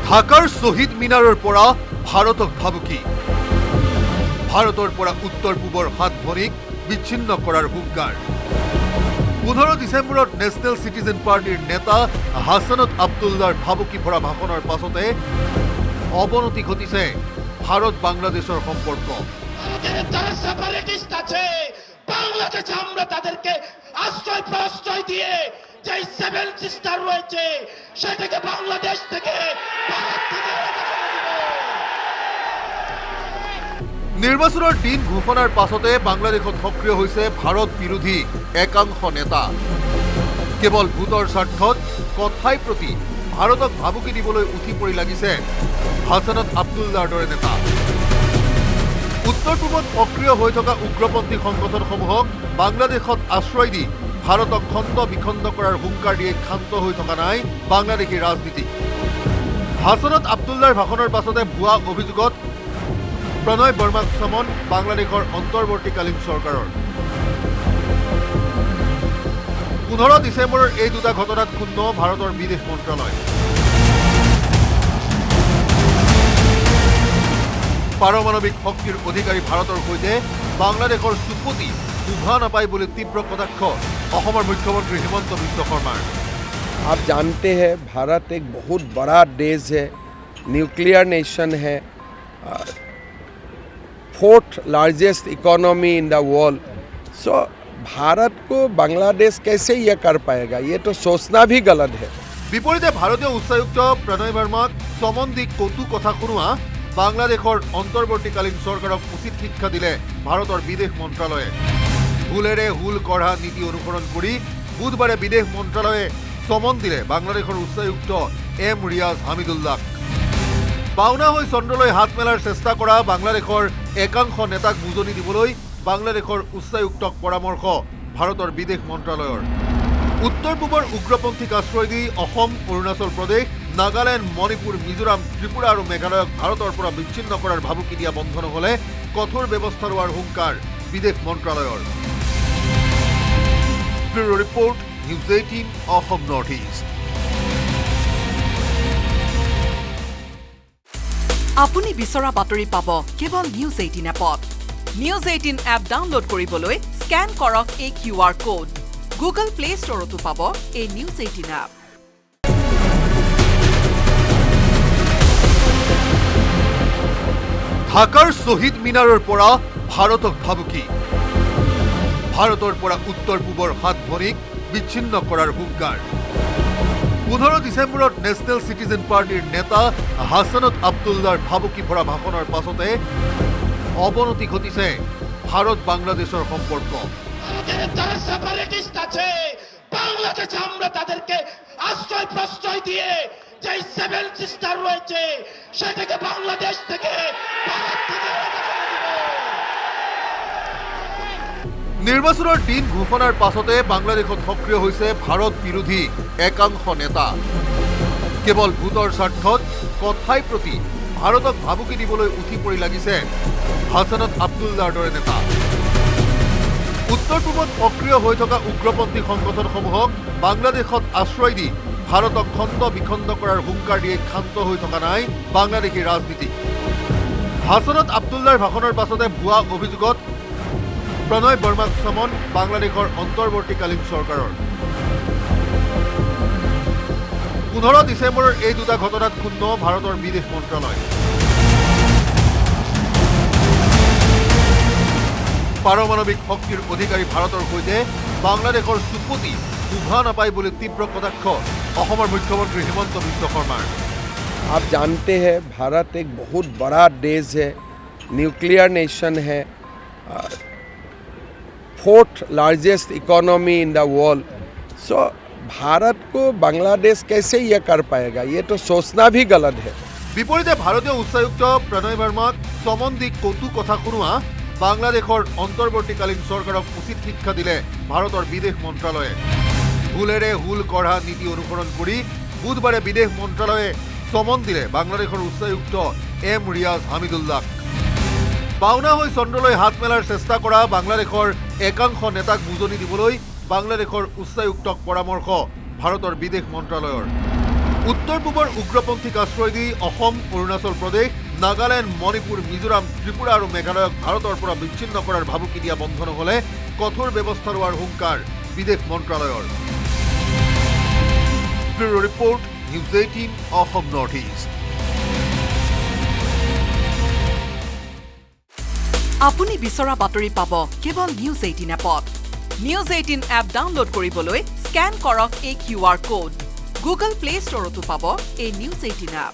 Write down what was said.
ঢাকাৰ শহীদ মিনাৰৰ পৰা ভাৰতক ভাবুকি ভাৰতৰ পৰা উত্তৰ পূবৰ হাত ভৰিক বিচ্ছিন্ন কৰাৰ হুংকাৰ 15 ডিচেম্বৰত নেশ্যনেল চিটিজেন পাৰ্টিৰ নেতা হাছানত আব্দুল্লাৰ ভাবুকি ভৰা ভাষণৰ পাছতে অৱনতি ঘটিছে ভাৰত বাংলাদেশৰ সম্পৰ্ক। যারা সেপারেটিস্ট আছে বাংলাদেশে আমরা তাদেরকে আশ্রয় প্রশ্রয় দিয়ে যে সেভেন সিস্টার রয়েছে সেটাকে বাংলাদেশ থেকে ভারত থেকে নিৰ্বাচনৰ দিন ঘোষণাৰ পাছতে বাংলাদেশত সক্ৰিয় হৈছে ভাৰত বিৰোধী একাংশ নেতা। কেৱল ভোটৰ স্বাৰ্থত কথাই প্ৰতি ভাৰতক ভাবুকি দিবলৈ উঠি পৰি লাগিছে হাছানত আব্দুল্লাৰ দৰে নেতা। উত্তৰ পূবত সক্ৰিয় হৈ থকা উগ্ৰপন্থী সংগঠনসমূহক বাংলাদেশত আশ্ৰয় দি ভাৰতক খণ্ড বিখণ্ড কৰাৰ হুংকাৰ দিয়ে ক্ষান্ত হৈ থকা নাই বাংলাদেশী ৰাজনীতি। হাছানত আব্দুল্লাৰ ভাষণৰ পাছতে ভুৱা অভিযোগত প্ৰণয় বৰ্মাক সমন বাংলাদেশৰ অন্তৰ্বৰ্তীকালীন চৰকাৰৰ। 15 ডিচেম্বৰৰ এই দুটা ঘটনাত ক্ষুণ্ণ ভাৰতৰ বিদেশ মন্ত্ৰালয়। পাৰমাণৱিক শক্তিৰ অধিকাৰী ভাৰতৰ সৈতে বাংলাদেশৰ চুপতি শোভা নাপায় বুলি তীব্ৰ কটাক্ষ অসমৰ মুখ্যমন্ত্ৰী হিমন্ত বিশ্ব শৰ্মাৰ। आप जानते हैं भारत एक बहुत बड़ा देश है, न्यूक्लियर नेशन है, fourth largest economy in the world. So Bharat को बांग्लादेश कैसे ये कर पाएगा, ये तो सोचना भी गलत है। বিপৰীতে ভাৰতীয় উচ্চায়ুক্ত প্ৰণয় বৰ্মাক চমন দি কটু কথা শুনোৱা বাংলাদেশৰ অন্তৰ্বৰ্তীকালীন চৰকাৰক উচিত শিক্ষা দিলে ভাৰতৰ বিদেশ মন্ত্ৰালয়ে। হুলেৰে হুল কঢ়া নীতি অনুসৰণ কৰি বুধবাৰে বিদেশ মন্ত্ৰালয়ে চমন দিলে বাংলাদেশৰ উচ্চায়ুক্ত এম ৰিয়াজ হামিদুল্লাহ। পাওনা হৈ চন্দ্ৰলৈ হাত মেলাৰ চেষ্টা কৰা বাংলাদেশৰ একাংশ নেতাক বুজনি দিবলৈ বাংলাদেশৰ উচ্চায়ুক্তক পৰামৰ্শ ভাৰতৰ বিদেশ মন্ত্ৰালয়ৰ। উত্তৰ পূবৰ উগ্ৰপন্থীক আশ্ৰয় দি অসম, অৰুণাচল প্ৰদেশ, নাগালেণ্ড, মণিপুৰ, মিজোৰাম, ত্ৰিপুৰা আৰু মেঘালয়ক ভাৰতৰ পৰা বিচ্ছিন্ন কৰাৰ ভাবুকি দিয়া বন্ধ নহ'লে কঠোৰ ব্যৱস্থা লোৱাৰ হুংকাৰ বিদেশ মন্ত্ৰালয়ৰ। Bureau report, news 18 Assam north east. আপুনি বিচৰা বাতৰি পাব কেৱল নিউজ 18 এপত। নিউজ 18 এপ ডাউনলোড কৰিবলৈ স্কেন কৰক এই QR কোড। গুগল প্লে ষ্টৰতো পাব এই নিউজ 18 এপ। ঢাকাৰ শহীদ মিনাৰৰ পৰা ভাৰতক ভাবুকি ভাৰতৰ পৰা উত্তৰ পূবৰ হাত ভৰিক বিচ্ছিন্ন কৰাৰ হুংকাৰ 15 ডিচেম্বৰত নেশ্যনেল চিটিজেন পাৰ্টিৰ নেতা হাছানত আব্দুল্লাৰ ভাবুকি ভৰা ভাষণৰ পাছতে অৱনতি ঘটিছে ভাৰত বাংলাদেশৰ সম্পৰ্ক। যারা সেপারেটিস্ট আছে বাংলাদেশে আমরা তাদেরকে আশ্রয় প্রশ্রয় দিয়ে যে সেভেন সিস্টার রয়েছে সেটাকে বাংলাদেশ থেকে ভারত থেকে নিৰ্বাচনৰ দিন ঘোষণাৰ পাছতে বাংলাদেশত সক্ৰিয় হৈছে ভাৰত বিৰোধী একাংশ নেতা। কেৱল ভোটৰ স্বাৰ্থত কথাই প্ৰতি ভাৰতক ভাবুকি দিবলৈ উঠি পৰি লাগিছে হাছানত আব্দুল্লাৰ দৰে নেতা। উত্তৰ পূবত সক্ৰিয় হৈ থকা উগ্ৰপন্থী সংগঠনসমূহক বাংলাদেশত আশ্ৰয় দি ভাৰতক খণ্ড বিখণ্ড কৰাৰ হুংকাৰ দিয়ে ক্ষান্ত হৈ থকা নাই বাংলাদেশী ৰাজনীতি। হাছানত আব্দুল্লাৰ ভাষণৰ পাছতে ভুৱা অভিযোগত প্ৰণয় বৰ্মাক সমন বাংলাদেশৰ অন্তৰ্বৰ্তীকালীন চৰকাৰৰ। 15 ডিচেম্বৰৰ এই দুটা ঘটনাত ক্ষুণ্ণ ভাৰতৰ বিদেশ মন্ত্ৰালয়। পাৰমাণৱিক শক্তিৰ অধিকাৰী ভাৰতৰ সৈতে বাংলাদেশৰ চুপতি শোভা নাপায় বুলি তীব্ৰ কটাক্ষ অসমৰ মুখ্যমন্ত্ৰী হিমন্ত বিশ্ব শৰ্মাৰ। आप जानते हैं भारत एक बहुत बड़ा देश है, न्यूक्लियर नेशन है, fourth largest economy in the world. So Bharat को बांग्लादेश कैसे ये कर पाएगा, ये तो सोचना भी गलत है। বিপৰীতে ভাৰতীয় উচ্চায়ুক্ত প্ৰণয় বৰ্মাক চমন দি কটু কথা শুনোৱা বাংলাদেশৰ অন্তৰ্বৰ্তীকালীন চৰকাৰক উচিত শিক্ষা দিলে ভাৰতৰ বিদেশ মন্ত্ৰালয়ে। হুলেৰে হুল কঢ়া নীতি অনুসৰণ কৰি বুধবাৰে বিদেশ মন্ত্ৰালয়ে চমন দিলে বাংলাদেশৰ উচ্চায়ুক্ত এম ৰিয়াজ হামিদুল্লাহ। পাওনা হৈ চন্দ্ৰলৈ হাত মেলাৰ চেষ্টা কৰা বাংলাদেশৰ একাংশ নেতাক বুজনি দিবলৈ বাংলাদেশৰ উচ্চায়ুক্তক পৰামৰ্শ ভাৰতৰ বিদেশ মন্ত্ৰালয়ৰ। উত্তৰ পূবৰ উগ্ৰপন্থীক আশ্ৰয় দি অসম, অৰুণাচল প্ৰদেশ, নাগালেণ্ড, মণিপুৰ, মিজোৰাম, ত্ৰিপুৰা আৰু মেঘালয়ক ভাৰতৰ পৰা বিচ্ছিন্ন কৰাৰ ভাবুকি দিয়া বন্ধ নহ'লে কঠোৰ ব্যৱস্থা লোৱাৰ হুংকাৰ বিদেশ মন্ত্ৰালয়ৰ। Bureau report, news 18 Assam north east. আপুনি বিচৰা বাতৰি পাব কেৱল নিউজ 18 এপত। নিউজ 18 এপ ডাউনলোড কৰিবলৈ স্কেন কৰক এই QR কোড। গুগল প্লে ষ্টৰতো পাব এই নিউজ 18 এপ।